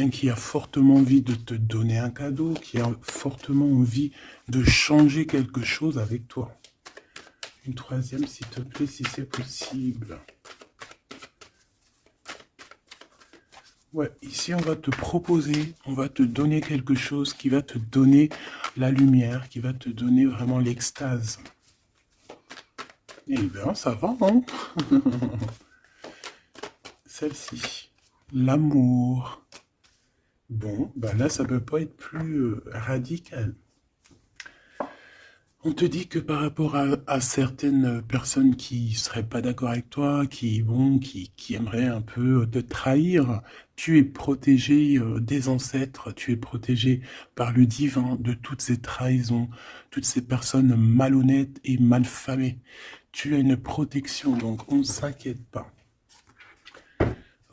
qui a fortement envie de te donner un cadeau, qui a fortement envie de changer quelque chose avec toi. Une troisième, s'il te plaît, si c'est possible. Ouais, ici, on va te proposer, on va te donner quelque chose qui va te donner la lumière, qui va te donner vraiment l'extase. Eh bien, ça va, hein? Celle-ci, l'amour. Bon, bah là, ça peut pas être plus radical. On te dit que par rapport à certaines personnes qui seraient pas d'accord avec toi, qui aimeraient un peu te trahir, tu es protégé des ancêtres, tu es protégé par le divin de toutes ces trahisons, toutes ces personnes malhonnêtes et malfamées. Tu as une protection, donc on ne s'inquiète pas.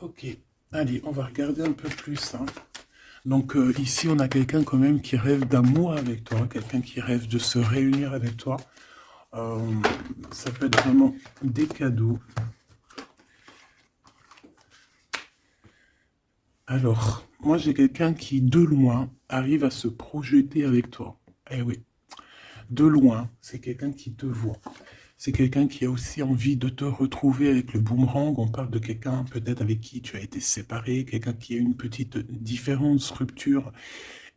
Ok, allez, on va regarder un peu plus, hein. Donc ici, on a quelqu'un quand même qui rêve d'amour avec toi, quelqu'un qui rêve de se réunir avec toi. Euh, Ça peut être vraiment des cadeaux. Alors, moi j'ai quelqu'un qui, de loin, arrive à se projeter avec toi. Eh oui, de loin, c'est quelqu'un qui te voit. C'est quelqu'un qui a aussi envie de te retrouver avec le boomerang. On parle de quelqu'un peut-être avec qui tu as été séparé, quelqu'un qui a une petite différence, rupture,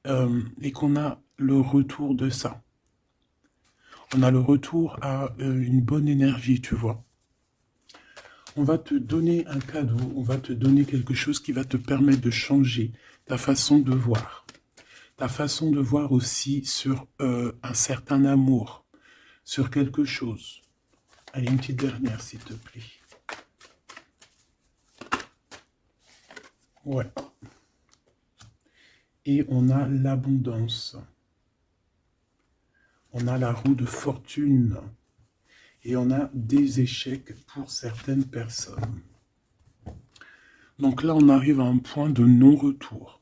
et qu'on a le retour de ça. On a le retour à une bonne énergie, tu vois. On va te donner un cadeau, on va te donner quelque chose qui va te permettre de changer ta façon de voir. Ta façon de voir aussi sur un certain amour, sur quelque chose. Allez, une petite dernière, s'il te plaît. Ouais. Et on a l'abondance. On a la roue de fortune. Et on a des échecs pour certaines personnes. Donc là, on arrive à un point de non-retour.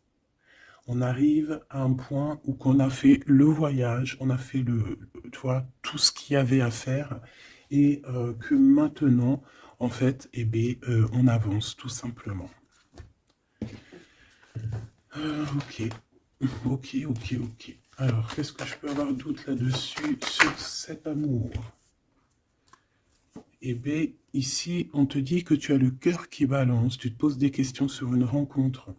On arrive à un point où qu'on a fait le voyage, on a fait tu vois, tout ce qu'il y avait à faire, et que maintenant, en fait, eh bien, on avance tout simplement. Ok, ok. Alors, qu'est-ce que je peux avoir d'autre là-dessus sur cet amour? Eh bien, ici, on te dit que tu as le cœur qui balance, tu te poses des questions sur une rencontre,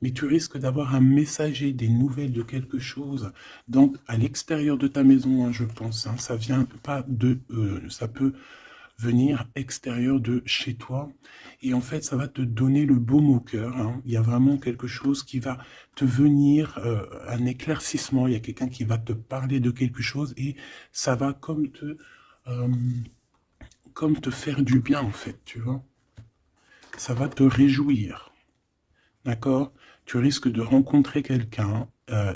mais tu risques d'avoir un messager, des nouvelles de quelque chose, donc à l'extérieur de ta maison, hein, je pense, hein, ça vient pas de, ça peut venir extérieur de chez toi, et en fait, ça va te donner le baume au cœur, hein. Il y a vraiment quelque chose qui va te venir, un éclaircissement, il y a quelqu'un qui va te parler de quelque chose, et ça va euh, comme te faire du bien, en fait, tu vois. Ça va te réjouir. D'accord? Tu risques de rencontrer quelqu'un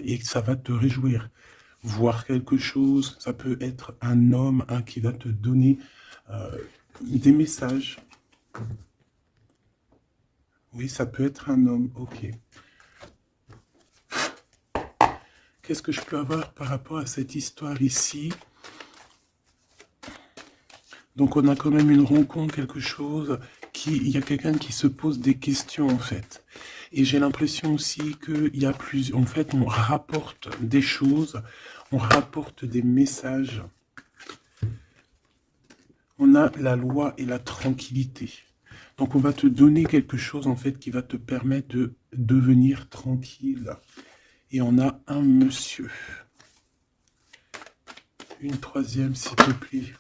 et ça va te réjouir. Voir quelque chose, ça peut être un homme qui va te donner des messages. Oui, ça peut être un homme, ok. Qu'est-ce que je peux avoir par rapport à cette histoire ici? Donc on a quand même une rencontre, quelque chose, il y a quelqu'un qui se pose des questions en fait. Et j'ai l'impression aussi qu'il y a plus, en fait, on rapporte des choses, on rapporte des messages. On a la loi et la tranquillité. Donc on va te donner quelque chose en fait qui va te permettre de devenir tranquille. Et on a un monsieur. Une troisième s'il te plaît.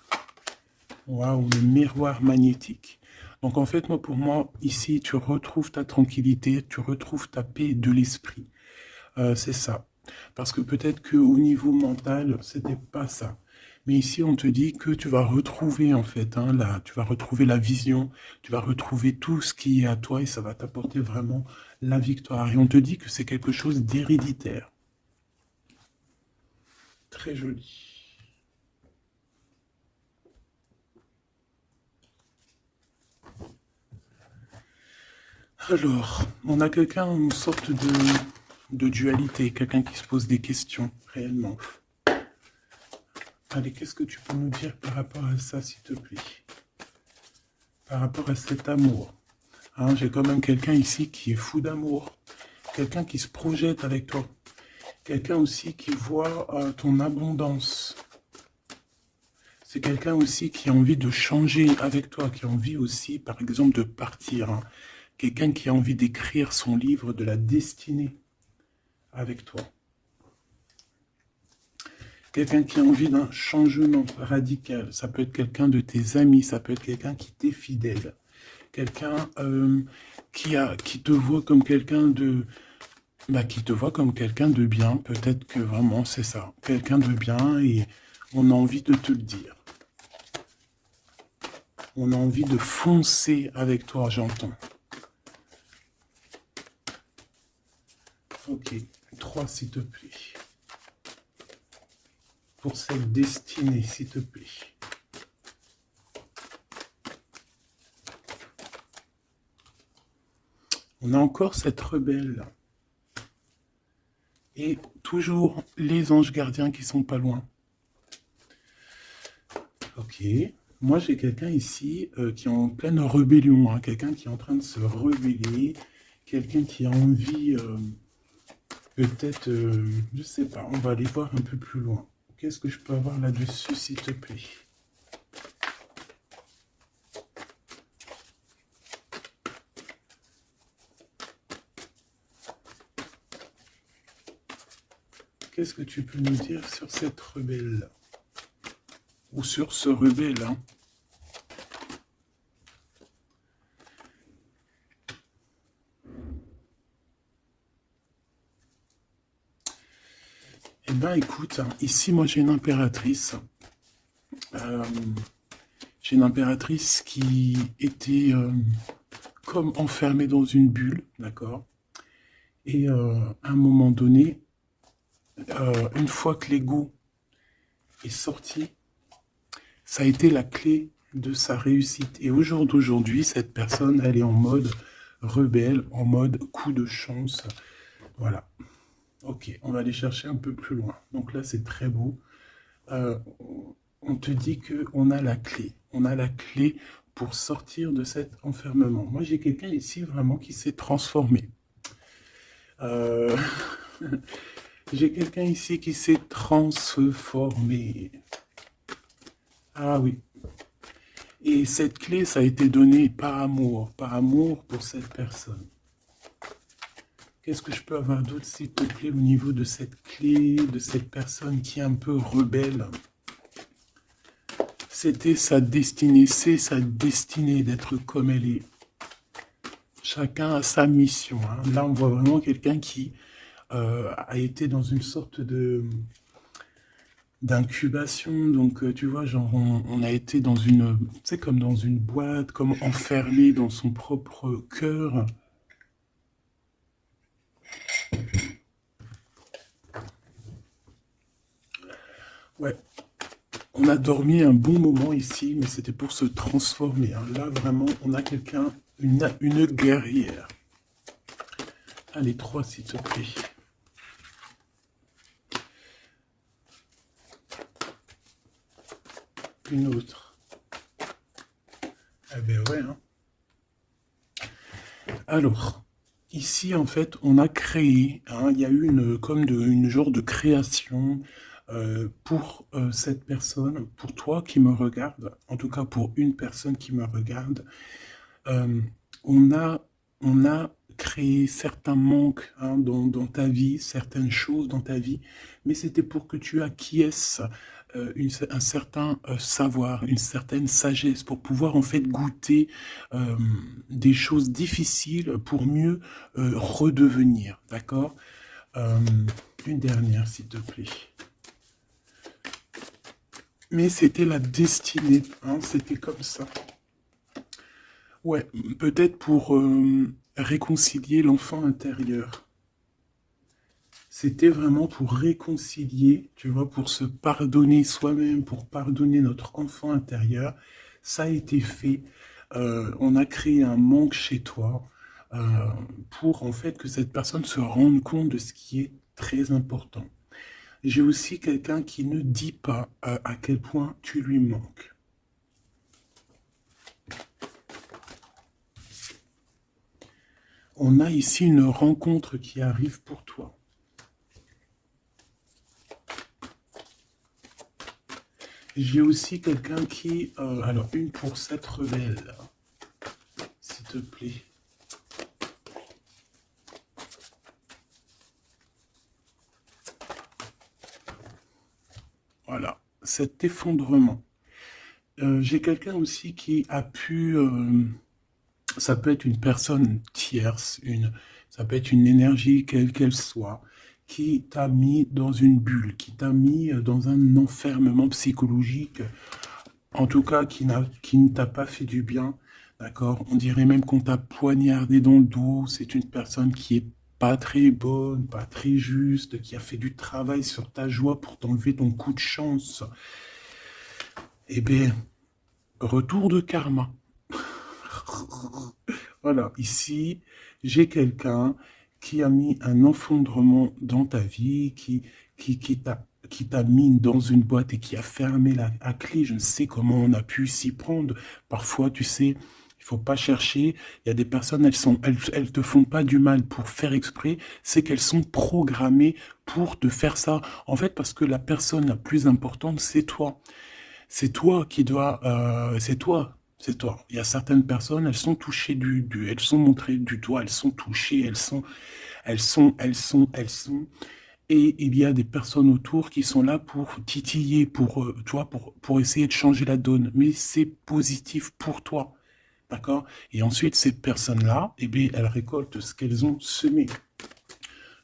Waouh, le miroir magnétique. Donc en fait, pour moi, ici, tu retrouves ta tranquillité, tu retrouves ta paix de l'esprit. C'est ça. Parce que peut-être qu'au niveau mental, c'était pas ça. Mais ici, on te dit que tu vas retrouver, en fait, hein, tu vas retrouver la vision, tu vas retrouver tout ce qui est à toi et ça va t'apporter vraiment la victoire. Et on te dit que c'est quelque chose d'héréditaire. Très joli. Alors, on a quelqu'un, une sorte de dualité, quelqu'un qui se pose des questions, réellement. Allez, qu'est-ce que tu peux nous dire par rapport à ça, s'il te plaît? Par rapport à cet amour. Hein, j'ai quand même quelqu'un ici qui est fou d'amour, quelqu'un qui se projette avec toi. Quelqu'un aussi qui voit ton abondance. C'est quelqu'un aussi qui a envie de changer avec toi, qui a envie aussi, par exemple, de partir. Hein. Quelqu'un qui a envie d'écrire son livre de la destinée avec toi. Quelqu'un qui a envie d'un changement radical. Ça peut être quelqu'un de tes amis, ça peut être quelqu'un qui t'est fidèle. Quelqu'un qui te voit comme quelqu'un de... qui te voit comme quelqu'un de bien. Peut-être que vraiment c'est ça. Quelqu'un de bien et on a envie de te le dire. On a envie de foncer avec toi, j'entends. Ok, 3 s'il te plaît. Pour cette destinée, s'il te plaît. On a encore cette rebelle. Et toujours les anges gardiens qui sont pas loin. Ok. Moi, j'ai quelqu'un ici qui est en pleine rébellion. Hein, quelqu'un qui est en train de se rebeller. Quelqu'un qui a envie, peut-être, je sais pas, on va aller voir un peu plus loin. Qu'est-ce que je peux avoir là-dessus, s'il te plaît? Qu'est-ce que tu peux nous dire sur cette rebelle? Ou sur ce rebelle, hein? Eh bien, écoute, ici, moi, j'ai une impératrice. J'ai une impératrice qui était comme enfermée dans une bulle, d'accord? Et à un moment donné, une fois que l'ego est sorti, ça a été la clé de sa réussite. Et au jour d'aujourd'hui, cette personne, elle est en mode rebelle, en mode coup de chance. Voilà. Ok, on va aller chercher un peu plus loin. Donc là, c'est très beau. On te dit qu'on a la clé. On a la clé pour sortir de cet enfermement. Moi, j'ai quelqu'un ici vraiment qui s'est transformé. J'ai quelqu'un ici qui s'est transformé. Ah oui. Et cette clé, ça a été donné par amour pour cette personne. Qu'est-ce que je peux avoir d'autre, s'il te plaît, au niveau de cette clé, de cette personne qui est un peu rebelle? C'était sa destinée, c'est sa destinée d'être comme elle est. Chacun a sa mission. Hein. Là, on voit vraiment quelqu'un qui a été dans une sorte de d'incubation. Donc, tu vois, genre, on a été dans une, tu sais, comme dans une boîte, comme enfermé dans son propre cœur. Ouais, on a dormi un bon moment ici, mais c'était pour se transformer. Hein. Là, vraiment, on a quelqu'un, une guerrière. Allez, 3, s'il te plaît. Une autre. Eh ben ouais, hein. Alors, ici, en fait, on a créé, hein, il y a eu une genre de création pour cette personne, pour toi qui me regarde, en tout cas pour une personne qui me regarde. Euh, on a, on a créé certains manques hein, dans ta vie, certaines choses dans ta vie, mais c'était pour que tu acquiesces un certain savoir, une certaine sagesse, pour pouvoir en fait goûter euh, des choses difficiles pour mieux redevenir, d'accord? Euh, une dernière, s'il te plaît. Mais c'était la destinée, hein, c'était comme ça. Ouais, peut-être pour réconcilier l'enfant intérieur. C'était vraiment pour réconcilier, tu vois, pour se pardonner soi-même, pour pardonner notre enfant intérieur. Ça a été fait. On a créé un manque chez toi euh, pour en fait que cette personne se rende compte de ce qui est très important. J'ai aussi quelqu'un qui ne dit pas à quel point tu lui manques. On a ici une rencontre qui arrive pour toi. J'ai aussi quelqu'un qui... alors, une pour cette rebelle, s'il te plaît. Voilà, cet effondrement. J'ai quelqu'un aussi qui a pu... ça peut être une personne tierce, ça peut être une énergie, quelle qu'elle soit, qui t'a mis dans une bulle, qui t'a mis dans un enfermement psychologique, en tout cas qui ne t'a pas fait du bien, d'accord? On dirait même qu'on t'a poignardé dans le dos, c'est une personne qui est pas très bonne, pas très juste, qui a fait du travail sur ta joie pour t'enlever ton coup de chance. Eh bien, retour de karma. Voilà, ici, j'ai quelqu'un qui a mis un effondrement dans ta vie, qui t'a mis dans une boîte et qui a fermé la clé. Je ne sais comment on a pu s'y prendre. Parfois, tu sais, il faut pas chercher. Il y a des personnes, elles te font pas du mal pour faire exprès. C'est qu'elles sont programmées pour te faire ça. En fait, parce que la personne la plus importante, c'est toi. C'est toi qui dois, c'est toi, c'est toi. Il y a certaines personnes, elles sont touchées elles sont montrées du doigt, elles sont touchées, elles sont. Et il y a des personnes autour qui sont là pour titiller, pour essayer de changer la donne. Mais c'est positif pour toi, d'accord? Et ensuite, ces personnes-là, eh bien, elles récoltent ce qu'elles ont semé.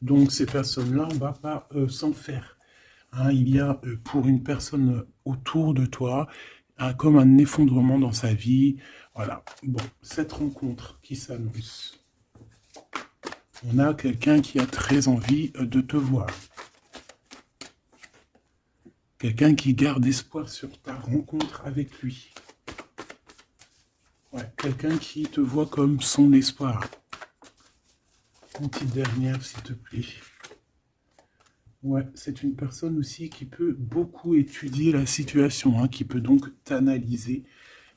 Donc, ces personnes-là, on va pas s'en faire. Hein, il y a pour une personne autour de toi comme un effondrement dans sa vie. Voilà. Bon, cette rencontre qui s'annonce. On a quelqu'un qui a très envie de te voir. Quelqu'un qui garde espoir sur ta rencontre avec lui. Ouais, quelqu'un qui te voit comme son espoir. Une petite dernière, s'il te plaît. Ouais, c'est une personne aussi qui peut beaucoup étudier la situation, hein, qui peut donc t'analyser.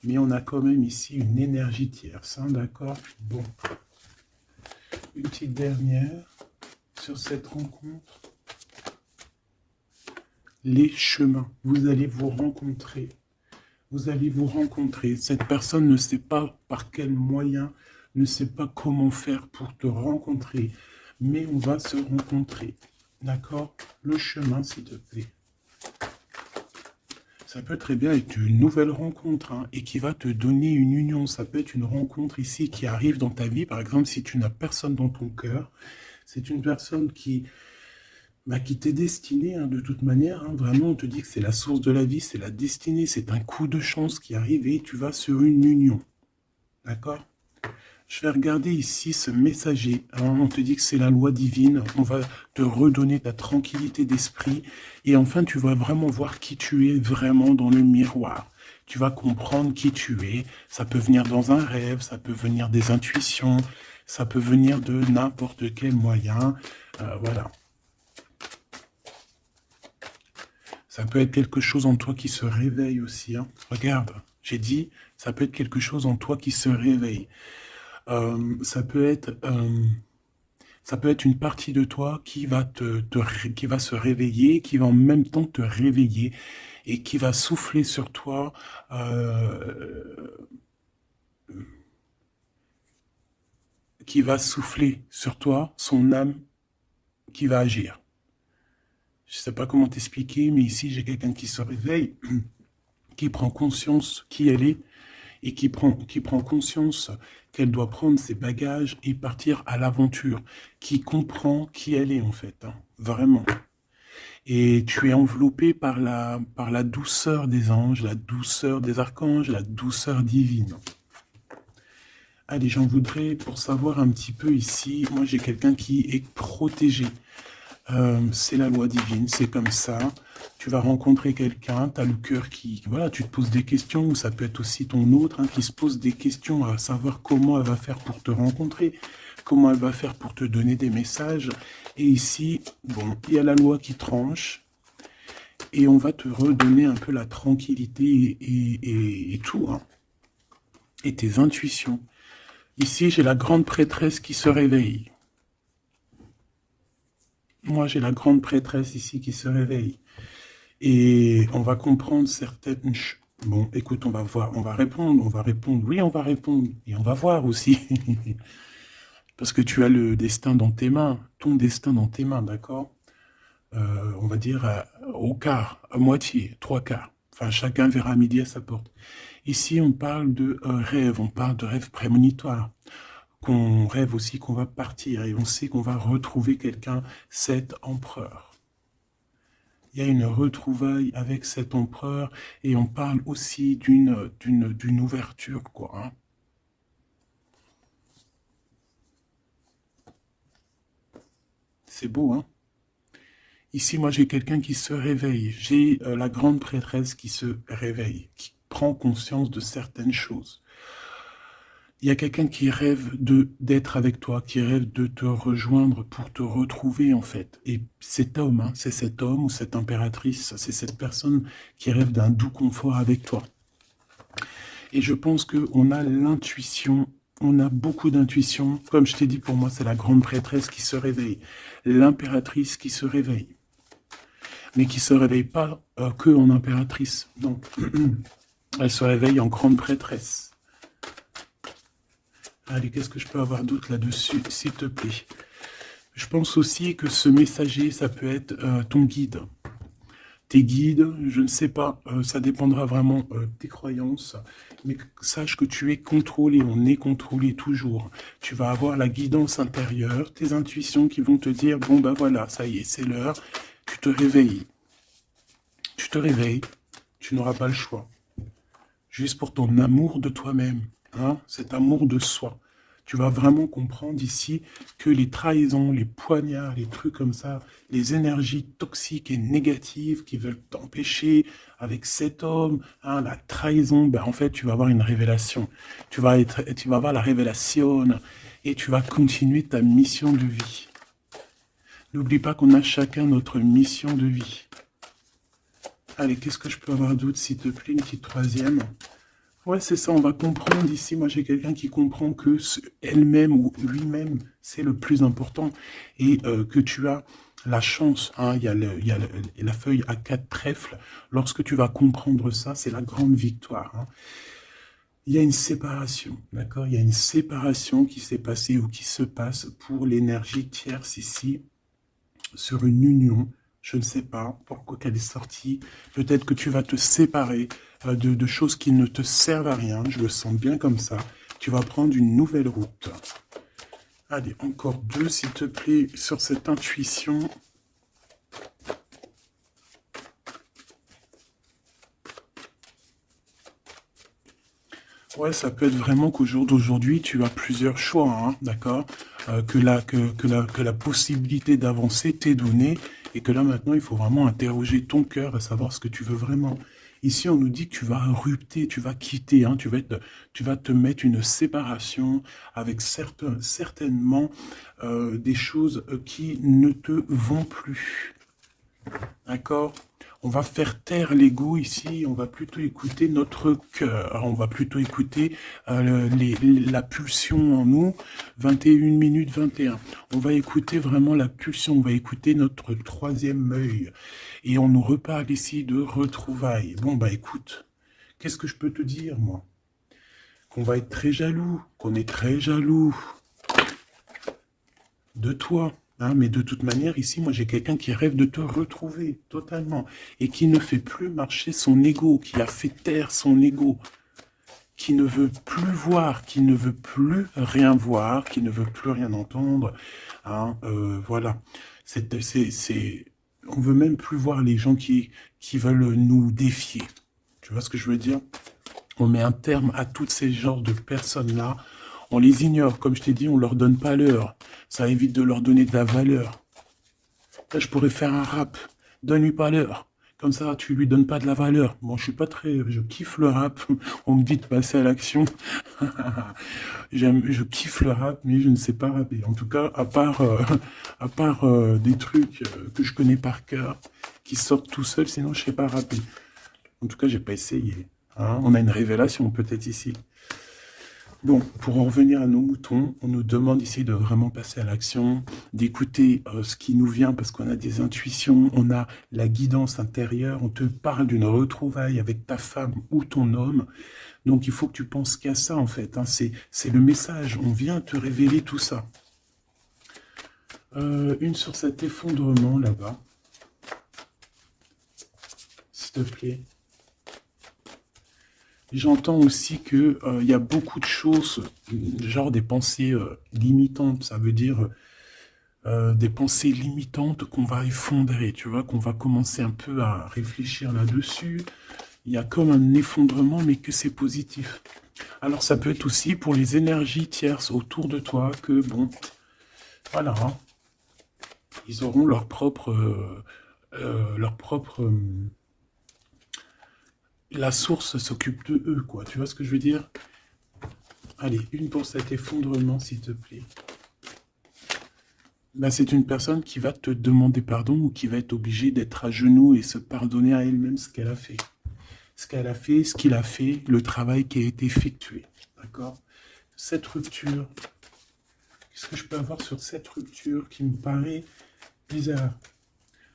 Mais on a quand même ici une énergie tierce, hein, d'accord? Bon. Une petite dernière sur cette rencontre. Les chemins. Vous allez vous rencontrer. Vous allez vous rencontrer. Cette personne ne sait pas par quel moyen, ne sait pas comment faire pour te rencontrer. Mais on va se rencontrer. D'accord? Le chemin, s'il te plaît. Ça peut très bien être une nouvelle rencontre, hein, et qui va te donner une union. Ça peut être une rencontre ici qui arrive dans ta vie. Par exemple, si tu n'as personne dans ton cœur, c'est une personne qui t'est destinée, hein, de toute manière. Hein. Vraiment, on te dit que c'est la source de la vie, c'est la destinée, c'est un coup de chance qui arrive et tu vas sur une union. D'accord? Je vais regarder ici ce messager. Alors, on te dit que c'est la loi divine. On va te redonner ta tranquillité d'esprit. Et enfin, tu vas vraiment voir qui tu es vraiment dans le miroir. Tu vas comprendre qui tu es. Ça peut venir dans un rêve, ça peut venir des intuitions, ça peut venir de n'importe quel moyen. Voilà. Ça peut être quelque chose en toi qui se réveille aussi. Hein. Regarde, j'ai dit, ça peut être quelque chose en toi qui se réveille. Ça peut être une partie de toi qui va qui va se réveiller, qui va en même temps te réveiller et qui va souffler sur toi, son âme qui va agir. Je ne sais pas comment t'expliquer, mais ici j'ai quelqu'un qui se réveille, qui prend conscience qui elle est, et qui prend conscience qu'elle doit prendre ses bagages et partir à l'aventure, qui comprend qui elle est en fait, hein, vraiment. Et tu es enveloppé par la douceur des anges, la douceur des archanges, la douceur divine. Allez, j'en voudrais pour savoir un petit peu ici, moi j'ai quelqu'un qui est protégé. C'est la loi divine, c'est comme ça. Tu vas rencontrer quelqu'un, tu as le cœur qui... Voilà, tu te poses des questions, ou ça peut être aussi ton autre, hein, qui se pose des questions à savoir comment elle va faire pour te rencontrer, comment elle va faire pour te donner des messages. Et ici, bon, il y a la loi qui tranche, et on va te redonner un peu la tranquillité et tout, hein, et tes intuitions. Ici, j'ai la grande prêtresse qui se réveille. Moi, j'ai la grande prêtresse ici qui se réveille. Et on va comprendre certaines... Bon, écoute, on va voir, on va répondre, oui, on va répondre. Et on va voir aussi. Parce que tu as le destin dans tes mains, ton destin dans tes mains, d'accord? On va dire au quart, à moitié, trois quarts. Enfin, chacun verra midi à sa porte. Ici, on parle de rêve, on parle de rêve prémonitoire. Qu'on rêve aussi qu'on va partir et on sait qu'on va retrouver quelqu'un, cet empereur. Il y a une retrouvaille avec cet empereur et on parle aussi d'une ouverture, quoi. Hein. C'est beau, hein? Ici, moi, j'ai quelqu'un qui se réveille. J'ai la grande prêtresse qui se réveille, qui prend conscience de certaines choses. Il y a quelqu'un qui rêve d'être avec toi, qui rêve de te rejoindre pour te retrouver, en fait. Et cet homme, hein, c'est cet homme ou cette impératrice, c'est cette personne qui rêve d'un doux confort avec toi. Et je pense qu'on a l'intuition, on a beaucoup d'intuition. Comme je t'ai dit, pour moi, c'est la grande prêtresse qui se réveille, l'impératrice qui se réveille. Mais qui ne se réveille pas que en impératrice. Donc, elle se réveille en grande prêtresse. Allez, qu'est-ce que je peux avoir d'autre là-dessus, s'il te plaît? Je pense aussi que ce messager, ça peut être ton guide. Tes guides, je ne sais pas, ça dépendra vraiment de tes croyances, mais sache que tu es contrôlé, on est contrôlé toujours. Tu vas avoir la guidance intérieure, tes intuitions qui vont te dire, bon ben voilà, ça y est, c'est l'heure, tu te réveilles. Tu te réveilles, tu n'auras pas le choix. Juste pour ton amour de toi-même, hein, cet amour de soi. Tu vas vraiment comprendre ici que les trahisons, les poignards, les trucs comme ça, les énergies toxiques et négatives qui veulent t'empêcher avec cet homme, hein, la trahison, ben en fait, tu vas avoir une révélation. Tu vas avoir la révélation et tu vas continuer ta mission de vie. N'oublie pas qu'on a chacun notre mission de vie. Allez, qu'est-ce que je peux avoir d'autre, s'il te plaît, une petite troisième? Ouais, c'est ça, on va comprendre ici. Moi, j'ai quelqu'un qui comprend que elle-même ou lui-même, c'est le plus important. Et que tu as la chance, hein, il y a la feuille à 4 trèfles. Lorsque tu vas comprendre ça, c'est la grande victoire. Hein. Il y a une séparation, d'accord? Il y a une séparation qui s'est passée ou qui se passe pour l'énergie tierce ici, sur une union. Je ne sais pas pourquoi qu'elle est sortie. Peut-être que tu vas te séparer de choses qui ne te servent à rien. Je le sens bien comme ça. Tu vas prendre une nouvelle route. Allez, encore deux, s'il te plaît, sur cette intuition. Ouais, ça peut être vraiment qu'au jour d'aujourd'hui, tu as plusieurs choix, hein, d'accord? Que la possibilité d'avancer t'est donnée et que là, maintenant, il faut vraiment interroger ton cœur et savoir ce que tu veux vraiment. Ici, on nous dit que tu vas rupter, tu vas quitter, hein, tu vas te mettre une séparation avec certainement des choses qui ne te vont plus. D'accord? On va faire taire l'ego ici, on va plutôt écouter notre cœur, on va plutôt écouter la pulsion en nous, 21 minutes 21. On va écouter vraiment la pulsion, on va écouter notre troisième œil. Et on nous reparle ici de retrouvailles. Bon, bah écoute, qu'est-ce que je peux te dire, moi? Qu'on va être très jaloux, qu'on est très jaloux de toi. Hein, mais de toute manière, ici, moi, j'ai quelqu'un qui rêve de te retrouver totalement et qui ne fait plus marcher son ego, qui a fait taire son ego, qui ne veut plus voir, qui ne veut plus rien voir, qui ne veut plus rien entendre. Hein, voilà. On veut même plus voir les gens qui veulent nous défier. Tu vois ce que je veux dire? On met un terme à tous ces genres de personnes-là. On les ignore, comme je t'ai dit, on leur donne pas l'heure. Ça évite de leur donner de la valeur. Là, je pourrais faire un rap. Donne-lui pas l'heure. Comme ça, tu lui donnes pas de la valeur. Bon, je kiffe le rap. On me dit de passer à l'action. Je kiffe le rap, mais je ne sais pas rapper. En tout cas, à part des trucs que je connais par cœur, qui sortent tout seuls, sinon je sais pas rapper. En tout cas, j'ai pas essayé. Hein, on a une révélation peut-être ici. Bon, pour en revenir à nos moutons, on nous demande ici de vraiment passer à l'action, d'écouter ce qui nous vient parce qu'on a des intuitions, on a la guidance intérieure, on te parle d'une retrouvaille avec ta femme ou ton homme. Donc il faut que tu penses qu'à ça en fait, hein. C'est le message, on vient te révéler tout ça. Une sur cet effondrement là-bas, s'il te plaît. J'entends aussi que y a beaucoup de choses, genre des pensées limitantes. Ça veut dire des pensées limitantes qu'on va effondrer, tu vois, qu'on va commencer un peu à réfléchir là-dessus. Il y a comme un effondrement, mais que c'est positif. Alors ça peut être aussi pour les énergies tierces autour de toi que, bon, voilà, hein, ils auront la source s'occupe de eux, quoi. Tu vois ce que je veux dire? Allez, une pour cet effondrement, s'il te plaît. Ben, c'est une personne qui va te demander pardon ou qui va être obligée d'être à genoux et se pardonner à elle-même ce qu'elle a fait. Ce qu'elle a fait, ce qu'il a fait, le travail qui a été effectué. D'accord? Cette rupture, qu'est-ce que je peux avoir sur cette rupture qui me paraît bizarre?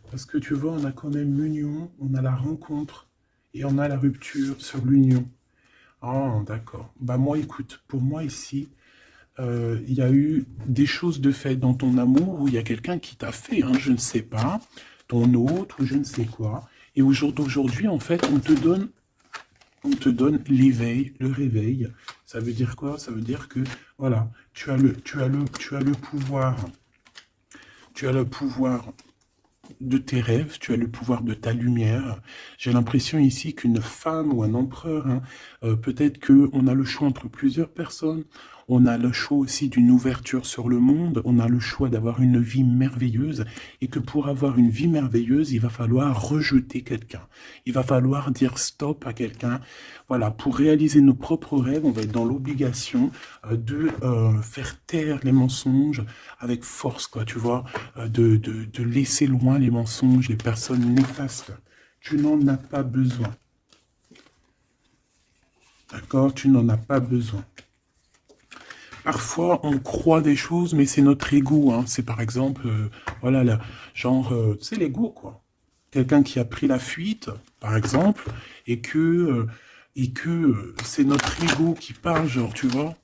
Parce que tu vois, on a quand même l'union, on a la rencontre et on a la rupture sur l'union. Ah, d'accord. Bah moi, écoute, pour moi ici, il y a eu des choses de fait dans ton amour où il y a quelqu'un qui t'a fait, hein, je ne sais pas, ton autre ou je ne sais quoi. Et au jour d'aujourd'hui, en fait, on te donne l'éveil, le réveil. Ça veut dire quoi? Ça veut dire que, voilà, tu as le pouvoir. Tu as le pouvoir de tes rêves, tu as le pouvoir de ta lumière. J'ai l'impression ici qu'une femme ou un empereur, hein, peut-être qu'on a le choix entre plusieurs personnes, on a le choix aussi d'une ouverture sur le monde, on a le choix d'avoir une vie merveilleuse, et que pour avoir une vie merveilleuse, il va falloir rejeter quelqu'un. Il va falloir dire stop à quelqu'un. Voilà, pour réaliser nos propres rêves, on va être dans l'obligation de faire taire les mensonges avec force, quoi, tu vois, de laisser loin les mensonges, les personnes néfastes. Tu n'en as pas besoin. D'accord? Tu n'en as pas besoin. Parfois, on croit des choses, mais c'est notre ego, hein. C'est par exemple, voilà, genre, c'est l'ego, quoi. Quelqu'un qui a pris la fuite, par exemple, et que c'est notre ego qui parle, genre, tu vois.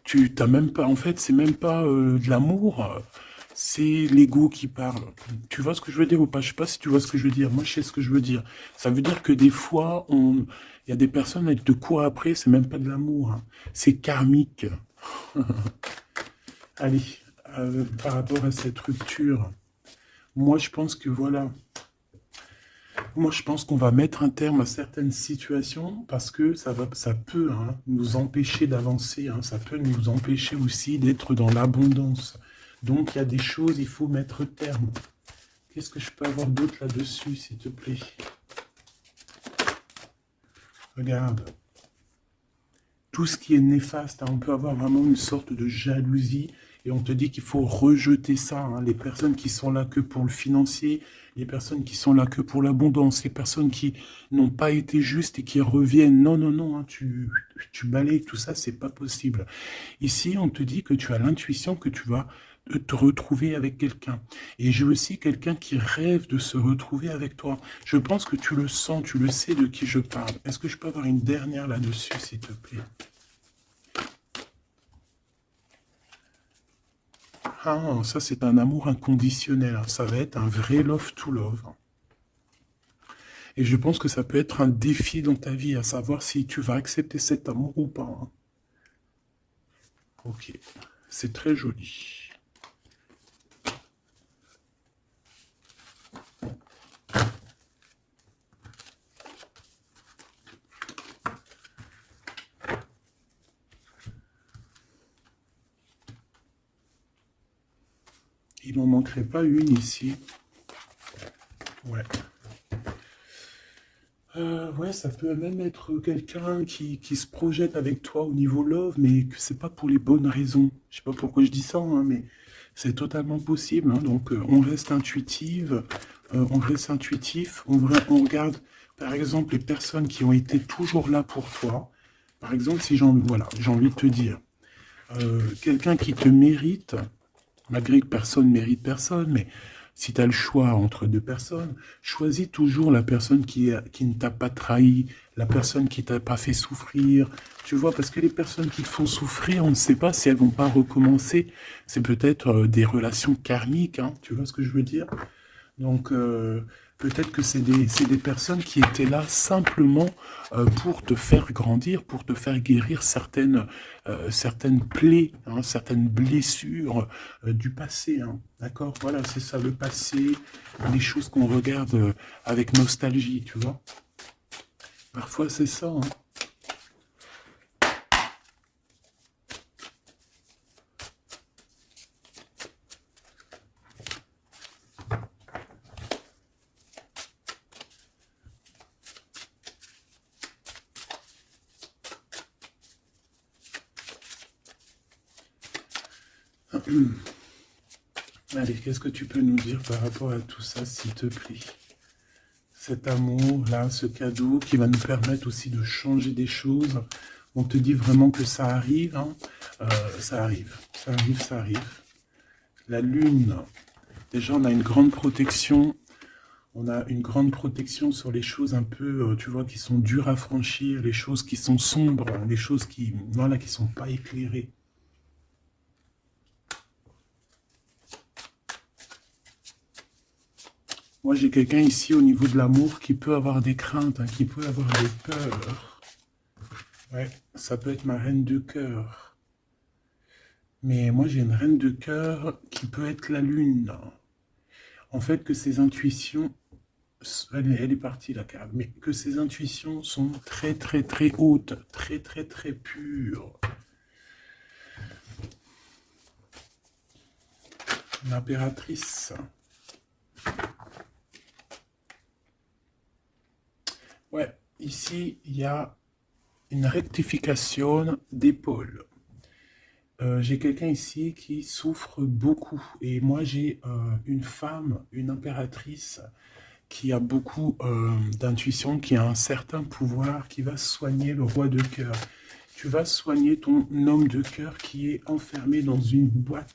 Tu t'as même pas, en fait, c'est même pas de l'amour, c'est l'ego qui parle. Tu vois ce que je veux dire ou pas? Je sais pas si tu vois ce que je veux dire. Moi, je sais ce que je veux dire. Ça veut dire que des fois, il y a des personnes, elles te courent après, c'est même pas de l'amour, hein. C'est karmique. Allez, par rapport à cette rupture, moi je pense que voilà, moi je pense qu'on va mettre un terme à certaines situations parce que ça peut, hein, nous empêcher d'avancer, hein, ça peut nous empêcher aussi d'être dans l'abondance. Donc il y a des choses, il faut mettre terme. Qu'est-ce que je peux avoir d'autre là-dessus, s'il te plaît? Regarde. Tout ce qui est néfaste, hein, on peut avoir vraiment une sorte de jalousie et on te dit qu'il faut rejeter ça, hein. Les personnes qui sont là que pour le financier, les personnes qui sont là que pour l'abondance, les personnes qui n'ont pas été justes et qui reviennent. Non, non, non, hein, tu balayes tout ça, c'est pas possible. Ici, on te dit que tu as l'intuition que tu vas te retrouver avec quelqu'un. Et j'ai aussi quelqu'un qui rêve de se retrouver avec toi. Je pense que tu le sens, tu le sais de qui je parle. Est-ce que je peux avoir une dernière là-dessus, s'il te plaît? Ah, ça c'est un amour inconditionnel, hein. Ça va être un vrai love to love. Et je pense que ça peut être un défi dans ta vie, à savoir si tu vas accepter cet amour ou pas, hein. Ok, c'est très joli. Il n'en manquerait pas une ici. Ouais. Ouais, ça peut même être quelqu'un qui se projette avec toi au niveau love, mais que c'est pas pour les bonnes raisons. Je sais pas pourquoi je dis ça, hein, mais c'est totalement possible, hein. Donc, on reste intuitive, on reste intuitif, on regarde, par exemple, les personnes qui ont été toujours là pour toi, Par exemple, si voilà, j'ai envie de te dire, quelqu'un qui te mérite, malgré que personne ne mérite personne, mais si tu as le choix entre deux personnes, choisis toujours la personne qui ne t'a pas trahi, la personne qui t'a pas fait souffrir. Tu vois, parce que les personnes qui te font souffrir, on ne sait pas si elles vont pas recommencer. C'est peut-être des relations karmiques, hein, tu vois ce que je veux dire? Donc, peut-être que c'est des personnes qui étaient là simplement pour te faire grandir, pour te faire guérir certaines plaies, hein, certaines blessures du passé. Hein. D'accord? Voilà, c'est ça, le passé, les choses qu'on regarde avec nostalgie, tu vois. Parfois, c'est ça. Hein. Allez, qu'est-ce que tu peux nous dire par rapport à tout ça, s'il te plaît? Cet amour-là, ce cadeau qui va nous permettre aussi de changer des choses. On te dit vraiment que ça arrive, hein. Ça arrive, ça arrive, ça arrive. La lune, déjà on a une grande protection. On a une grande protection sur les choses un peu, tu vois, qui sont dures à franchir, les choses qui sont sombres, les choses qui, voilà, qui sont pas éclairées. Moi, j'ai quelqu'un ici au niveau de l'amour qui peut avoir des craintes, hein, qui peut avoir des peurs. Ouais, ça peut être ma reine de cœur. Mais moi, j'ai une reine de cœur qui peut être la lune. En fait, que ses intuitions, elle est partie la carte, mais que ses intuitions sont très, très, très hautes, très, très, très pures. L'impératrice. Ouais, ici, il y a une rectification d'épaule. J'ai quelqu'un ici qui souffre beaucoup. Et moi, j'ai une femme, une impératrice, qui a beaucoup d'intuition, qui a un certain pouvoir, qui va soigner le roi de cœur. Tu vas soigner ton homme de cœur qui est enfermé dans une boîte,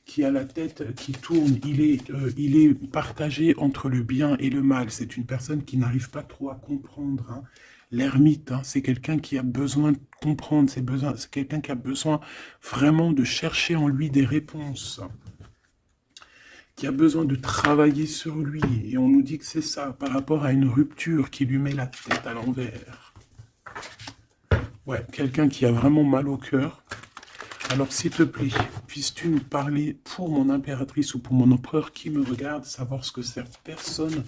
qui a la tête qui tourne. Il est partagé entre le bien et le mal. C'est une personne qui n'arrive pas trop à comprendre. Hein. L'ermite, hein, c'est quelqu'un qui a besoin de comprendre, c'est quelqu'un qui a besoin vraiment de chercher en lui des réponses, qui a besoin de travailler sur lui. Et on nous dit que c'est ça, par rapport à une rupture qui lui met la tête à l'envers. Ouais, quelqu'un qui a vraiment mal au cœur. Alors, s'il te plaît, puisses-tu nous parler pour mon impératrice ou pour mon empereur qui me regarde, savoir ce que cette personne,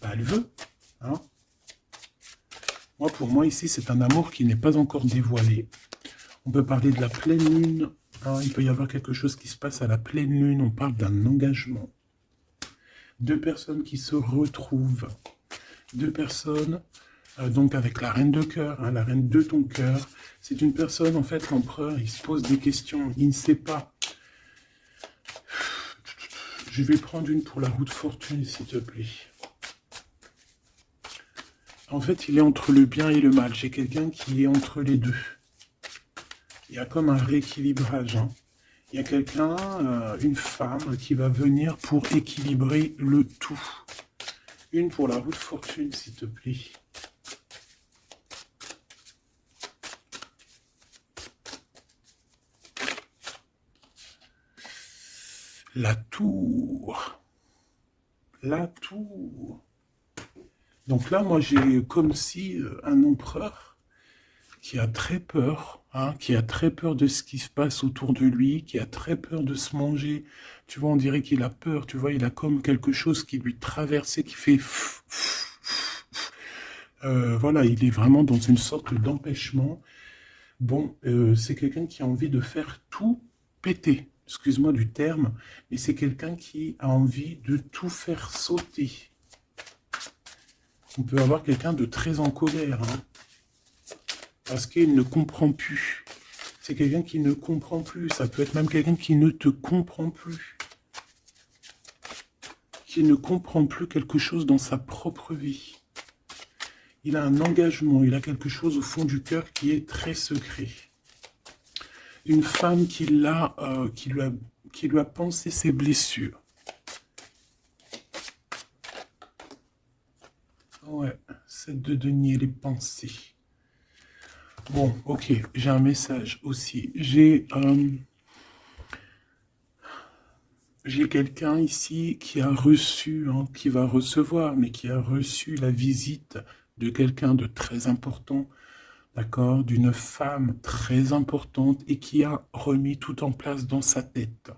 elle veut, hein? Moi, pour moi, ici, c'est un amour qui n'est pas encore dévoilé. On peut parler de la pleine lune. Hein, il peut y avoir quelque chose qui se passe à la pleine lune. On parle d'un engagement. Deux personnes qui se retrouvent. Deux personnes, donc avec la reine de cœur, hein, la reine de ton cœur. C'est une personne, en fait, l'empereur, il se pose des questions. Il ne sait pas. Je vais prendre une pour la roue de fortune, s'il te plaît. En fait, il est entre le bien et le mal. J'ai quelqu'un qui est entre les deux. Il y a comme un rééquilibrage. Hein. Il y a quelqu'un, une femme, qui va venir pour équilibrer le tout. Une pour la roue de fortune, s'il te plaît. La tour. La tour. Donc là, moi, j'ai comme si un empereur qui a très peur, hein, qui a très peur de ce qui se passe autour de lui, qui a très peur de se manger. Tu vois, on dirait qu'il a peur, tu vois, il a comme quelque chose qui lui traverse et qui fait... voilà, il est vraiment dans une sorte d'empêchement. Bon, c'est quelqu'un qui a envie de faire tout péter. Excuse-moi du terme, mais c'est quelqu'un qui a envie de tout faire sauter. On peut avoir quelqu'un de très en colère, hein, parce qu'il ne comprend plus. C'est quelqu'un qui ne comprend plus. Ça peut être même quelqu'un qui ne te comprend plus. Qui ne comprend plus quelque chose dans sa propre vie. Il a un engagement, il a quelque chose au fond du cœur qui est très secret. Une femme qui lui a pensé ses blessures. Ouais, 7 de denier, les pensées. Bon, ok, j'ai un message aussi. J'ai quelqu'un ici qui a reçu, hein, qui va recevoir, mais qui a reçu la visite de quelqu'un de très important, d'accord, d'une femme très importante et qui a remis tout en place dans sa tête.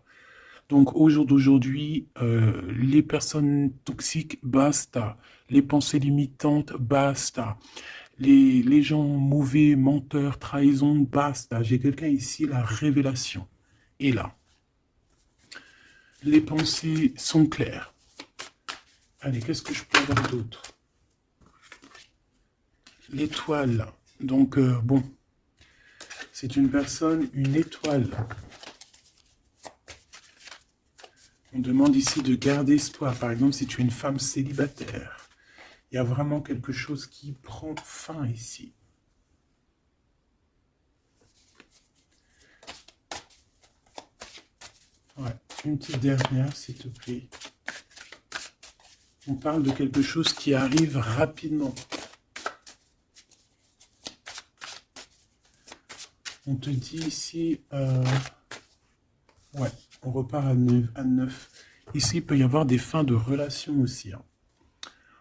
Donc au jour d'aujourd'hui, les personnes toxiques, basta. Les pensées limitantes, basta. Les gens mauvais, menteurs, trahison, basta. J'ai quelqu'un ici, la révélation est là. Les pensées sont claires. Allez, qu'est-ce que je peux avoir d'autre? L'étoile. Donc, bon, c'est une personne, une étoile. On demande ici de garder espoir. Par exemple, si tu es une femme célibataire, il y a vraiment quelque chose qui prend fin ici. Ouais, une petite dernière, s'il te plaît. On parle de quelque chose qui arrive rapidement. On te dit ici... ouais, on repart à 9. Ici, il peut y avoir des fins de relations aussi. Hein.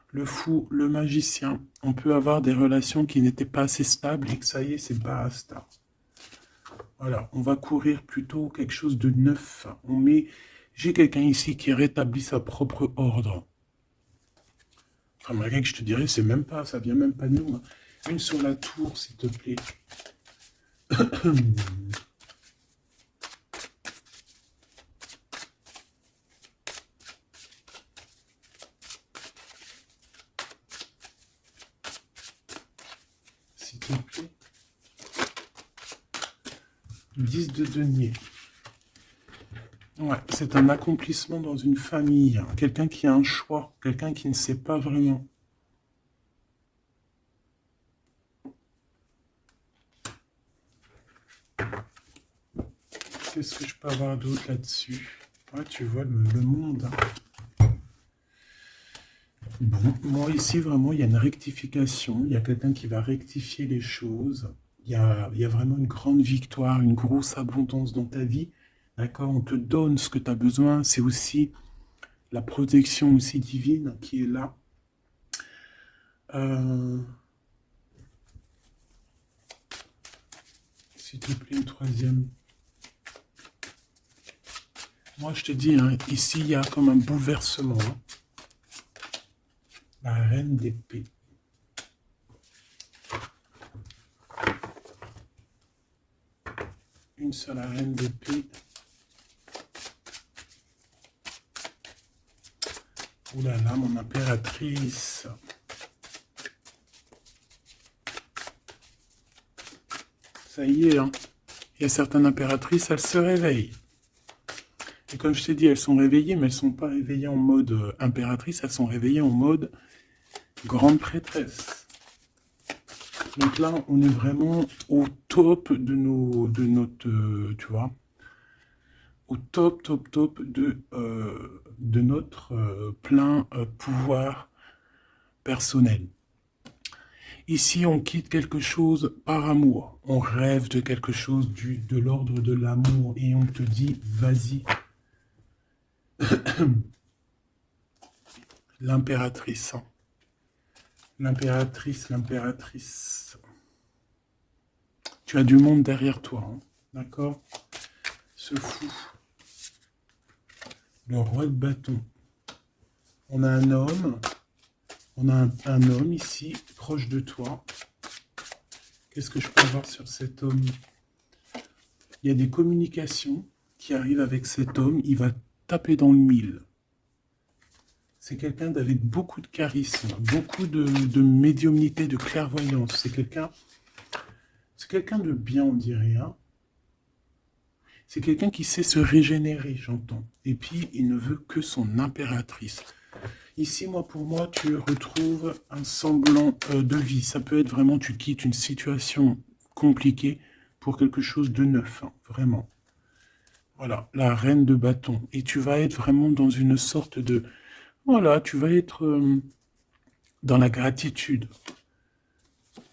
Le fou, le magicien, on peut avoir des relations qui n'étaient pas assez stables et que ça y est, c'est basta. Voilà, on va courir plutôt quelque chose de neuf. J'ai quelqu'un ici qui rétablit sa propre ordre. Enfin, malgré que je te dirais, c'est même pas, ça vient même pas de nous. Hein. Une sur la tour, s'il te plaît. S'il te plaît. 10 de denier. Ouais, c'est un accomplissement dans une famille. Hein. Quelqu'un qui a un choix. Quelqu'un qui ne sait pas vraiment. Qu'est-ce que je peux avoir d'autre là-dessus? Ouais, tu vois le monde. Hein. Bon, moi ici, vraiment, il y a une rectification. Il y a quelqu'un qui va rectifier les choses. Il y a vraiment une grande victoire, une grosse abondance dans ta vie. D'accord? On te donne ce que tu as besoin. C'est aussi la protection aussi divine qui est là. S'il te plaît, une troisième. Moi, je te dis, hein, ici, il y a comme un bouleversement. Hein. La reine d'épée. Une seule reine d'épée. Ouh là là, mon impératrice. Ça y est, hein. Il y a certaines impératrices, elles se réveillent. Et comme je t'ai dit, elles sont réveillées, mais elles ne sont pas réveillées en mode impératrice, elles sont réveillées en mode grande prêtresse. Donc là, on est vraiment au top de notre, tu vois, au top de notre plein pouvoir personnel. Ici, on quitte quelque chose par amour. On rêve de quelque chose de l'ordre de l'amour et on te dit, vas-y. L'impératrice. Hein. L'impératrice. Tu as du monde derrière toi, hein. D'accord? Ce fou. Le roi de bâton. On a un homme. On a un homme ici, proche de toi. Qu'est-ce que je peux avoir sur cet homme? Il y a des communications qui arrivent avec cet homme. Il va taper dans le mille. C'est quelqu'un d'avec beaucoup de charisme, beaucoup de médiumnité, de clairvoyance. C'est quelqu'un de bien, on dirait. Hein. C'est quelqu'un qui sait se régénérer, j'entends. Et puis, il ne veut que son impératrice. Ici, moi, pour moi, tu retrouves un semblant de vie. Ça peut être vraiment, tu quittes une situation compliquée pour quelque chose de neuf, hein, vraiment. Voilà, la reine de bâton. Et tu vas être vraiment dans une sorte de... Voilà, tu vas être dans la gratitude.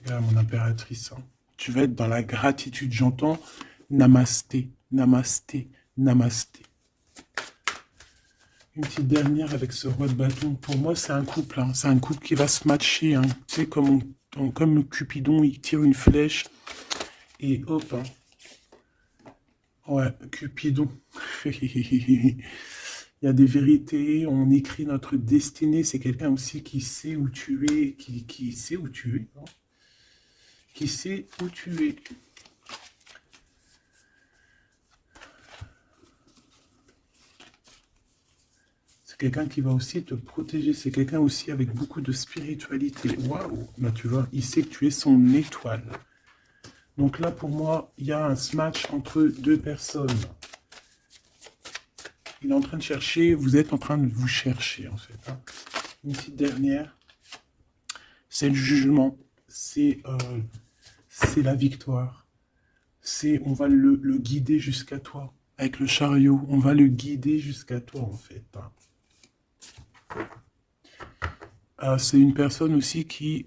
Regarde mon impératrice. Hein. Tu vas être dans la gratitude. J'entends namasté, namasté, namasté. Une petite dernière avec ce roi de bâton. Pour moi, c'est un couple. Hein. C'est un couple qui va se matcher. Hein. Tu sais, comme Cupidon, il tire une flèche. Et hop. Hein. Ouais, Cupidon. Il y a des vérités. On écrit notre destinée. C'est quelqu'un aussi qui sait où tu es. Qui sait où tu es. Hein. Qui sait où tu es. Quelqu'un qui va aussi te protéger. C'est quelqu'un aussi avec beaucoup de spiritualité. Waouh! Bah, tu vois, il sait que tu es son étoile. Donc là, pour moi, il y a un match entre deux personnes. Il est en train de chercher, vous êtes en train de vous chercher, en fait. Hein. Une petite dernière. C'est le jugement. C'est la victoire. On va le guider jusqu'à toi. Avec le chariot, on va le guider jusqu'à toi, en fait. Hein. C'est une personne aussi qui,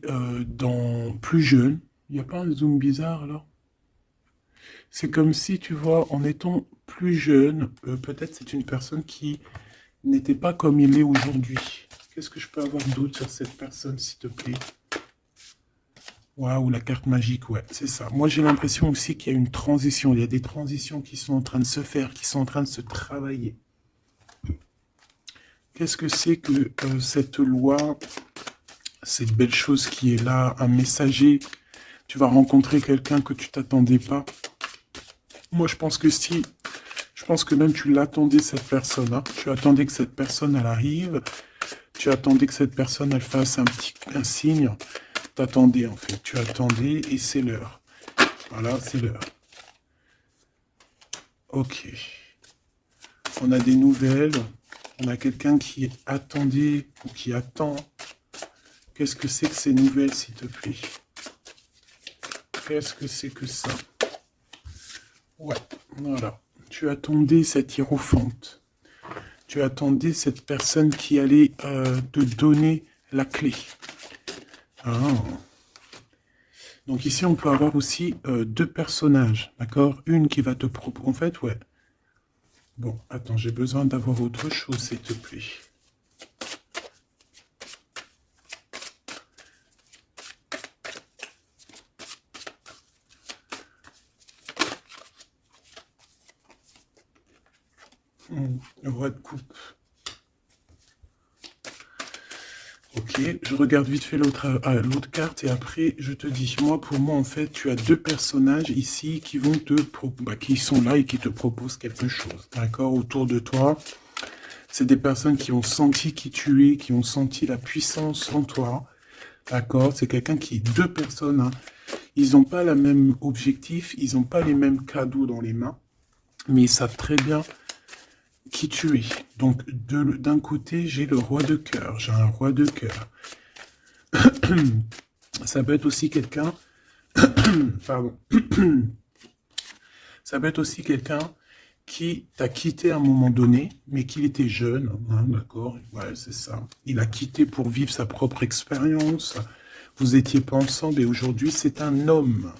plus jeune, il n'y a pas un zoom bizarre alors? C'est comme si, tu vois, en étant plus jeune, peut-être c'est une personne qui n'était pas comme il est aujourd'hui. Qu'est-ce que je peux avoir d'autre sur cette personne, s'il te plaît? Waouh, la carte magique, ouais, c'est ça. Moi, j'ai l'impression aussi qu'il y a une transition. Il y a des transitions qui sont en train de se faire, qui sont en train de se travailler. Qu'est-ce que c'est que cette loi, cette belle chose qui est là, un messager? Tu vas rencontrer quelqu'un que tu t'attendais pas. Moi, je pense que si, je pense que même tu l'attendais, cette personne. Hein. Tu attendais que cette personne, elle arrive. Tu attendais que cette personne, elle fasse un signe. T'attendais, en fait. Tu attendais et c'est l'heure. Voilà, c'est l'heure. Ok. On a des nouvelles. On a quelqu'un qui attendait ou qui attend. Qu'est-ce que c'est que ces nouvelles, s'il te plaît? Qu'est-ce que c'est que ça? Ouais, voilà. Tu attendais cette hiérophante. Tu attendais cette personne qui allait te donner la clé. Ah. Donc ici, on peut avoir aussi deux personnages, d'accord? Une qui va te proposer... En fait, ouais. Bon, attends, j'ai besoin d'avoir autre chose, s'il te plaît. Le roi de coupe. Ok, je regarde vite fait l'autre carte et après je te dis. Moi, pour moi, en fait, tu as deux personnages ici qui vont qui sont là et qui te proposent quelque chose. D'accord, autour de toi. C'est des personnes qui ont senti qui tu es, qui ont senti la puissance en toi. D'accord, c'est quelqu'un deux personnes. Hein. Ils n'ont pas le même objectif, ils n'ont pas les mêmes cadeaux dans les mains, mais ils savent très bien qui tu es. Donc, d'un côté, j'ai le roi de cœur. J'ai un roi de cœur. Ça peut être aussi quelqu'un... Pardon. Ça peut être aussi quelqu'un qui t'a quitté à un moment donné, mais qu'il était jeune. Hein, d'accord? Ouais, c'est ça. Il a quitté pour vivre sa propre expérience. Vous n'étiez pas ensemble et aujourd'hui, c'est un homme.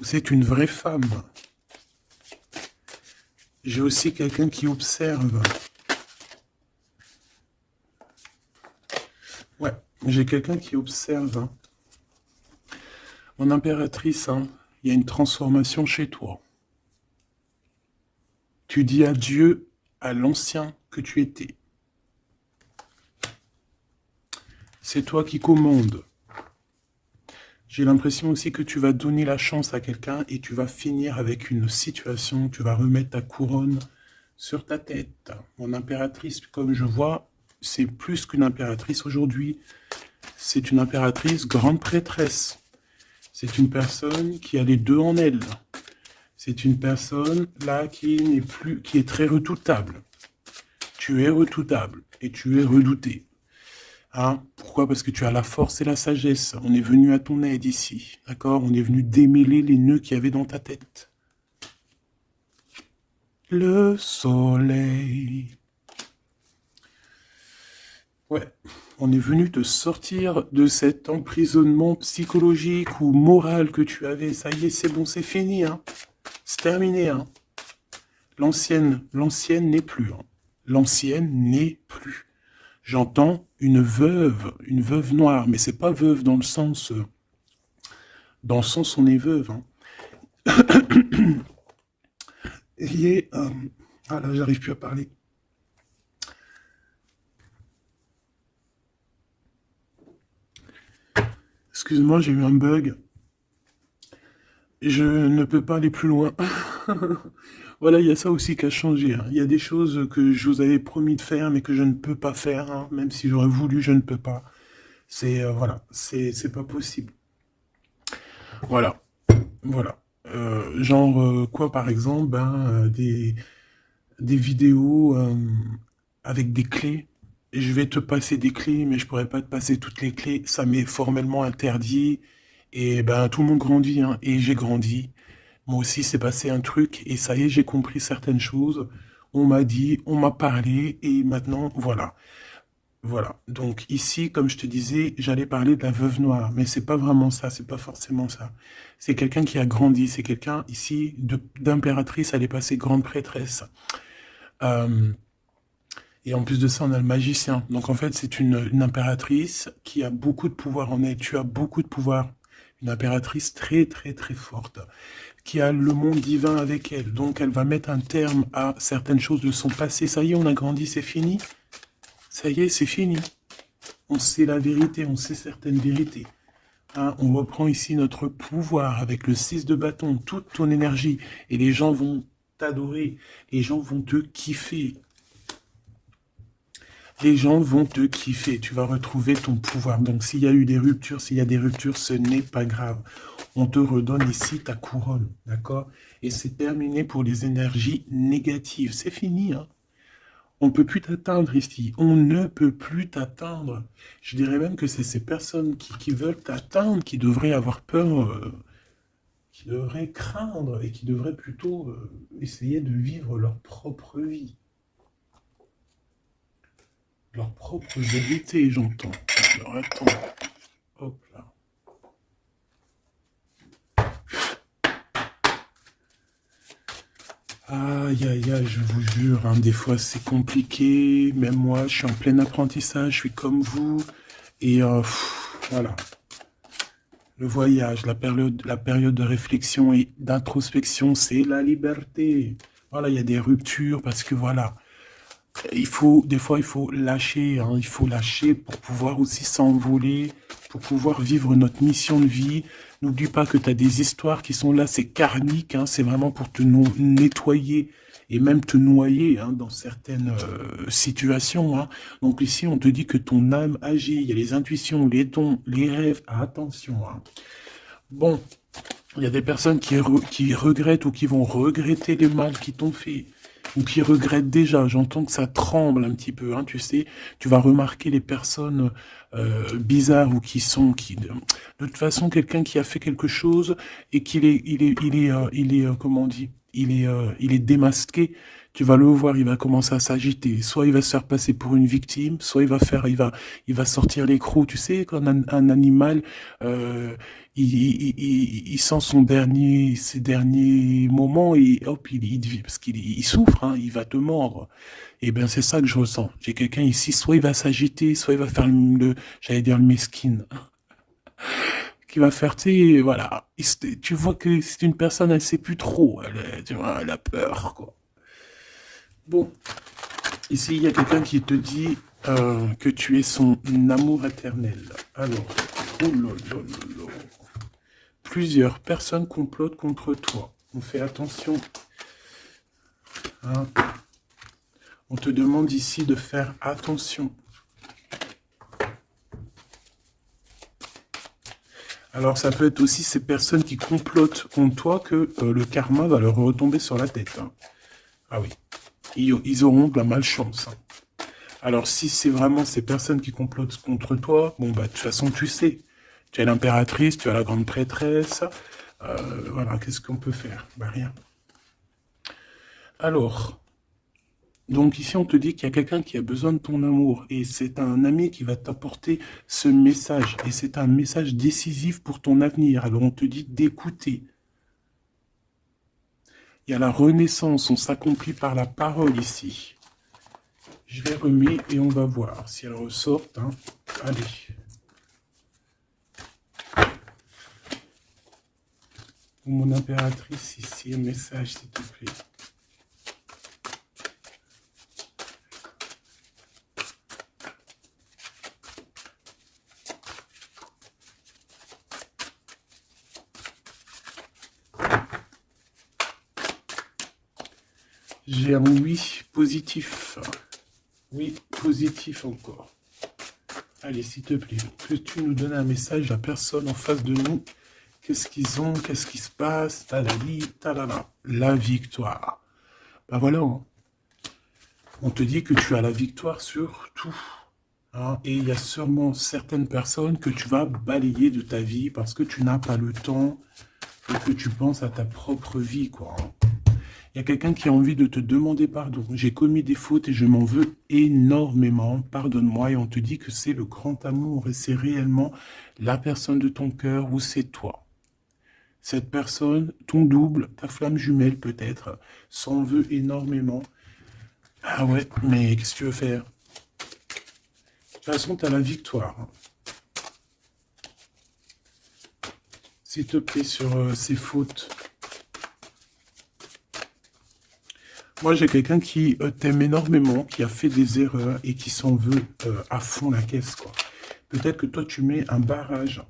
C'est une vraie femme. J'ai aussi quelqu'un qui observe. Ouais, j'ai quelqu'un qui observe. Hein. Mon impératrice, hein, il y a une transformation chez toi. Tu dis adieu à l'ancien que tu étais. C'est toi qui commandes. J'ai l'impression aussi que tu vas donner la chance à quelqu'un et tu vas finir avec une situation, tu vas remettre ta couronne sur ta tête. Mon impératrice, comme je vois, c'est plus qu'une impératrice aujourd'hui. C'est une impératrice grande prêtresse. C'est une personne qui a les deux en elle. C'est une personne là qui est très redoutable. Tu es redoutable et tu es redouté. Hein? Pourquoi? Parce que tu as la force et la sagesse. On est venu à ton aide ici. D'accord? On est venu démêler les nœuds qu'il y avait dans ta tête. Le soleil. Ouais. On est venu te sortir de cet emprisonnement psychologique ou moral que tu avais. Ça y est, c'est bon, c'est fini. Hein? C'est terminé. Hein? L'ancienne n'est plus. Hein? L'ancienne n'est plus. J'entends une veuve noire, mais c'est pas veuve dans le sens on est veuve. Hein. Ah là, j'arrive plus à parler. Excuse-moi, j'ai eu un bug. Je ne peux pas aller plus loin. Voilà, il y a ça aussi qui a changé. Hein. Il y a des choses que je vous avais promis de faire, mais que je ne peux pas faire. Hein. Même si j'aurais voulu, je ne peux pas. C'est voilà, c'est pas possible. Voilà, voilà. Quoi, par exemple, des vidéos avec des clés. Et je vais te passer des clés, mais je pourrais pas te passer toutes les clés. Ça m'est formellement interdit. Et ben tout le monde grandit, hein, et j'ai grandi. Moi aussi, c'est passé un truc, et ça y est, j'ai compris certaines choses. On m'a dit, on m'a parlé, et maintenant, voilà. Voilà. Donc ici, comme je te disais, j'allais parler de la veuve noire, mais c'est pas vraiment ça, c'est pas forcément ça. C'est quelqu'un qui a grandi, c'est quelqu'un ici d'impératrice, elle est passée grande prêtresse. Euh, et en plus de ça, on a le magicien. Donc en fait, c'est une impératrice qui a beaucoup de pouvoir en elle. Tu as beaucoup de pouvoir. Une impératrice très très très forte, qui a le monde divin avec elle. Donc elle va mettre un terme à certaines choses de son passé. Ça y est, on a grandi, c'est fini. Ça y est, c'est fini. On sait la vérité, on sait certaines vérités. Hein, on reprend ici notre pouvoir avec le 6 de bâton, toute ton énergie. Et les gens vont t'adorer. Les gens vont te kiffer. Les gens vont te kiffer. Tu vas retrouver ton pouvoir. Donc s'il y a eu des ruptures, ce n'est pas grave. On te redonne ici ta couronne. D'accord? Et c'est terminé pour les énergies négatives. C'est fini, hein? On ne peut plus t'atteindre ici. On ne peut plus t'atteindre. Je dirais même que c'est ces personnes qui veulent t'atteindre qui devraient avoir peur, qui devraient craindre et qui devraient plutôt essayer de vivre leur propre vie. Leur propre vérité, j'entends. Alors attends. Hop là. Aïe, aïe, aïe, je vous jure, hein, des fois c'est compliqué. Même moi, je suis en plein apprentissage, je suis comme vous. Et voilà. Le voyage, la période de réflexion et d'introspection, c'est la liberté. Voilà, il y a des ruptures parce que voilà. Des fois, il faut lâcher, hein, il faut lâcher pour pouvoir aussi s'envoler, pour pouvoir vivre notre mission de vie. N'oublie pas que tu as des histoires qui sont là, c'est karmique, hein, c'est vraiment pour te nettoyer et même te noyer hein, dans certaines situations. Hein. Donc ici, on te dit que ton âme agit, il y a les intuitions, les dons, les rêves, attention. Hein. Bon, il y a des personnes qui regrettent ou qui vont regretter les mal qu'ils t'ont fait ou qui regrettent déjà. J'entends que ça tremble un petit peu, hein, tu sais. Tu vas remarquer les personnes bizarres ou de toute façon, quelqu'un qui a fait quelque chose et comment on dit, il est démasqué. Tu vas le voir, il va commencer à s'agiter. Soit il va se faire passer pour une victime, soit il va sortir les crocs. Tu sais, quand un animal, il sent ses derniers moments et hop, parce qu'il souffre, hein, il va te mordre. Et ben c'est ça que je ressens. J'ai quelqu'un ici, soit il va s'agiter, soit il va faire j'allais dire le mesquine, qui va faire, tu sais, voilà. Tu vois que c'est une personne, elle sait plus trop, tu vois, elle a peur, quoi. Bon, ici il y a quelqu'un qui te dit que tu es son amour éternel. Alors, oh là là là là. Plusieurs personnes complotent contre toi. On fait attention. Hein. On te demande ici de faire attention. Alors ça peut être aussi ces personnes qui complotent contre toi que le karma va leur retomber sur la tête. Hein. Ah oui, ils auront de la malchance. Hein. Alors, si c'est vraiment ces personnes qui complotent contre toi, bon, bah, de toute façon, tu sais. Tu as l'impératrice, tu as la grande prêtresse. Voilà, qu'est-ce qu'on peut faire? Bah, rien. Alors, donc ici, on te dit qu'il y a quelqu'un qui a besoin de ton amour. Et c'est un ami qui va t'apporter ce message. Et c'est un message décisif pour ton avenir. Alors, on te dit d'écouter. Il y a la renaissance, on s'accomplit par la parole ici. Je les remets et on va voir si elles ressortent. Hein. Allez. Mon impératrice ici, un message s'il te plaît. J'ai un oui positif. Oui, positif encore. Allez, s'il te plaît, que tu nous donnes un message à personne en face de nous. Qu'est-ce qu'ils ont? Qu'est-ce qui se passe? Talali, talala. La victoire. Ben voilà. Hein. On te dit que tu as la victoire sur tout. Hein, et il y a sûrement certaines personnes que tu vas balayer de ta vie parce que tu n'as pas le temps et que tu penses à ta propre vie, quoi. Il y a quelqu'un qui a envie de te demander pardon. J'ai commis des fautes et je m'en veux énormément. Pardonne-moi. Et on te dit que c'est le grand amour et c'est réellement la personne de ton cœur ou c'est toi. Cette personne, ton double, ta flamme jumelle peut-être, s'en veut énormément. Ah ouais, mais qu'est-ce que tu veux faire? De toute façon, tu as la victoire. S'il te plaît, sur ces fautes. Moi, j'ai quelqu'un qui t'aime énormément, qui a fait des erreurs et qui s'en veut à fond la caisse, quoi. Peut-être que toi, tu mets un barrage.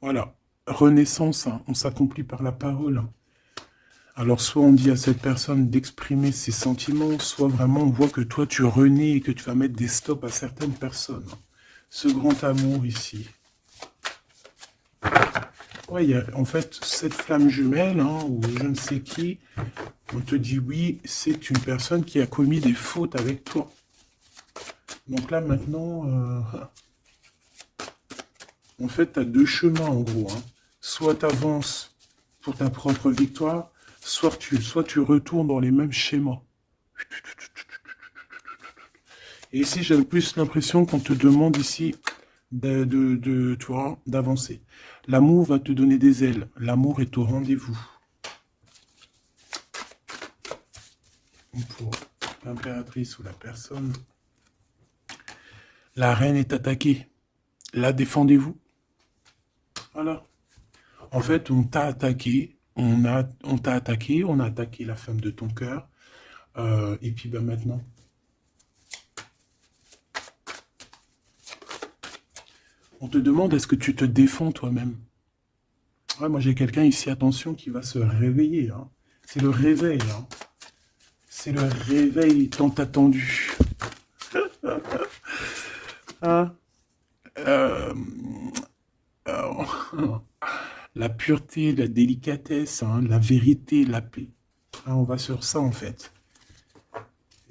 Voilà. Renaissance, hein. On s'accomplit par la parole. Alors, soit on dit à cette personne d'exprimer ses sentiments, soit vraiment on voit que toi, tu renais et que tu vas mettre des stops à certaines personnes. Ce grand amour ici. Ouais, il y a en fait cette flamme jumelle, hein, ou je ne sais qui, on te dit oui, c'est une personne qui a commis des fautes avec toi. Donc là, maintenant, en fait, tu as deux chemins, en gros. Hein. Soit tu avances pour ta propre victoire, soit tu retournes dans les mêmes schémas. Et ici, j'ai plus l'impression qu'on te demande ici d'avancer. L'amour va te donner des ailes. L'amour est au rendez-vous. Pour l'impératrice ou la personne. La reine est attaquée. La défendez-vous. Voilà. En fait, on t'a attaqué. On t'a attaqué. On a attaqué la femme de ton cœur. Et puis ben, maintenant. On te demande, est-ce que tu te défends toi-même? Ouais, moi, j'ai quelqu'un ici, attention, qui va se réveiller. Hein. C'est le réveil. Hein. C'est le réveil tant attendu. Hein la pureté, la délicatesse, hein, la vérité, la paix. Hein, on va sur ça, en fait.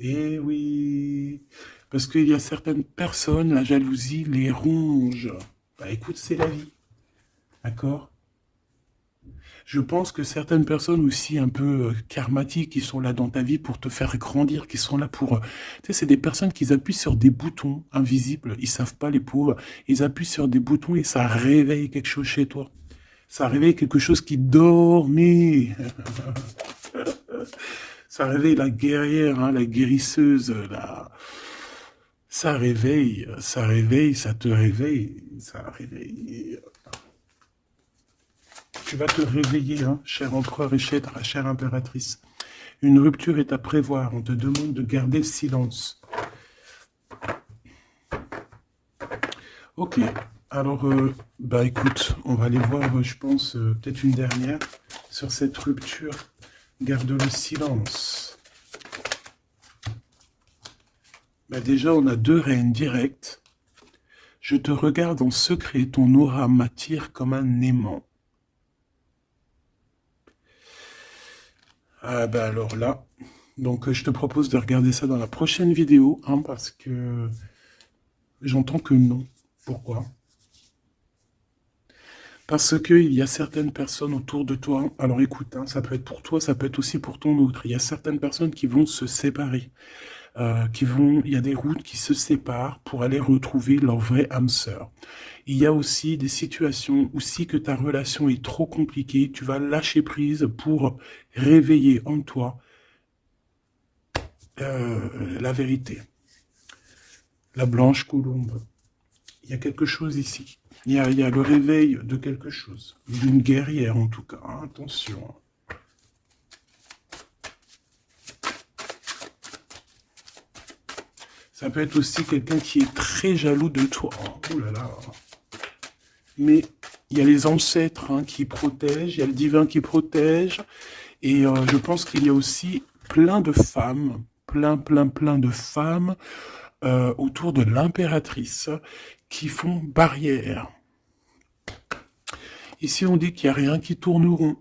Eh oui, parce qu'il y a certaines personnes, la jalousie les ronge. Bah écoute, c'est la vie. D'accord? Je pense que certaines personnes aussi un peu karmatiques qui sont là dans ta vie pour te faire grandir, qui sont là pour... tu sais, c'est des personnes qui appuient sur des boutons invisibles. Ils savent pas, les pauvres. Ils appuient sur des boutons et ça réveille quelque chose chez toi. Ça réveille quelque chose qui dormait. Ça réveille la guerrière, hein, la guérisseuse. Ça réveille, ça réveille, ça te réveille. Ça réveille. Tu vas te réveiller, hein, cher empereur et chère impératrice. Une rupture est à prévoir. On te demande de garder le silence. Ok. Alors, bah écoute, on va aller voir, je pense, peut-être une dernière sur cette rupture. Garde le silence. Bah déjà, on a deux reines directes. Je te regarde en secret, ton aura m'attire comme un aimant. Ah bah alors là, Donc, je te propose de regarder ça dans la prochaine vidéo, hein, parce que j'entends que non. Pourquoi? Parce qu'il y a certaines personnes autour de toi, alors écoute, hein, ça peut être pour toi, ça peut être aussi pour ton autre. Il y a certaines personnes qui vont se séparer, il y a des routes qui se séparent pour aller retrouver leur vraie âme sœur. Il y a aussi des situations où si que ta relation est trop compliquée, tu vas lâcher prise pour réveiller en toi la vérité. La blanche colombe. Il y a quelque chose ici. Il y a le réveil de quelque chose. D'une guerrière en tout cas. Hein, attention. Ça peut être aussi quelqu'un qui est très jaloux de toi. Oh là là. Mais il y a les ancêtres, hein, qui protègent, il y a le divin qui protège. Et je pense qu'il y a aussi plein de femmes, plein de femmes autour de l'impératrice qui font barrière. Ici, on dit qu'il n'y a rien qui tourne rond.